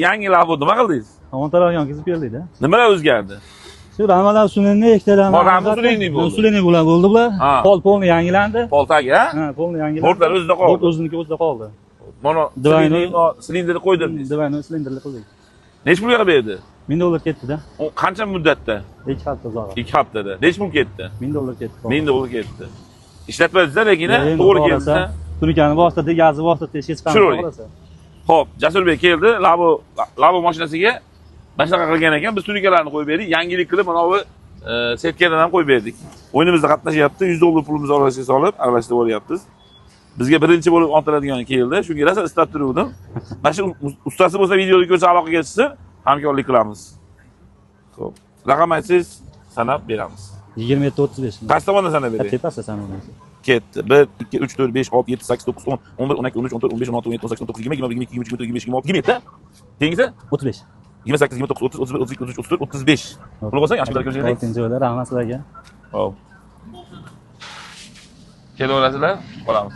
Yangi labo nima qildingiz? Montalarga kezib keldik-da. Nimalar o'zgardi? Shu ramadan sunni ikkitalar. Ramadan sunni bo'ldi. Sunni bo'ldi bular. Polni yangilandi. Poltagi, ha? Ha, polni yangilandi. Bortlar o'zida qoldi. Bort o'ziniki o'zida qoldi. Mana silindrni qo'ydirdingiz. Divayni silindrli qildik. Necha pulga berdi? $1000 ketdi-da. U qancha muddatda? 2 hafta uzoq. 2 haftada. Necha pul ketdi? $1000 ketdi. $1000 ketdi. Ishlatmadingizlar, lekin to'g'ri kelsa. Tunikani vosita, gazni vosita hech qanday. Xo'p, Jasurbek keldi, labo mashinasiga shunaqa qilgan ekan. Biz tunikalarni qo'yib berdik, yangilik qilib mana bu setkadan ham qo'yib berdik. O'yinimizda qatnashyapti, $100 pulimizni orasiga solib, aralashtirib olyapmiz. Bizga birinchi bo'lib ontiladigan keldi. Shunga rosa istab turuvdim. Mana shu ustasi bo'lsa videoda ko'rsa aloqaga chiqsa, hamkorlik qilamiz. Xo'p, raqam aytsangiz, sanab beramiz. 27-35. Qaysi tomondan sanab beraylik? Tepasi sanab. Ketdi. 1 2 3 4 5 6 7 8 9 10 11 12 13 14 15 16 17 18 19 20 21 22 23 24 25 26 27 ta. Keyingisi 35. 28 29 30 31 32 33 34 35. Pul bo'lsa yaxshi bilan ko'rishaylik. 6-oyda rahmat sizlarga. Hop. Kelaverasizlar, qolamiz.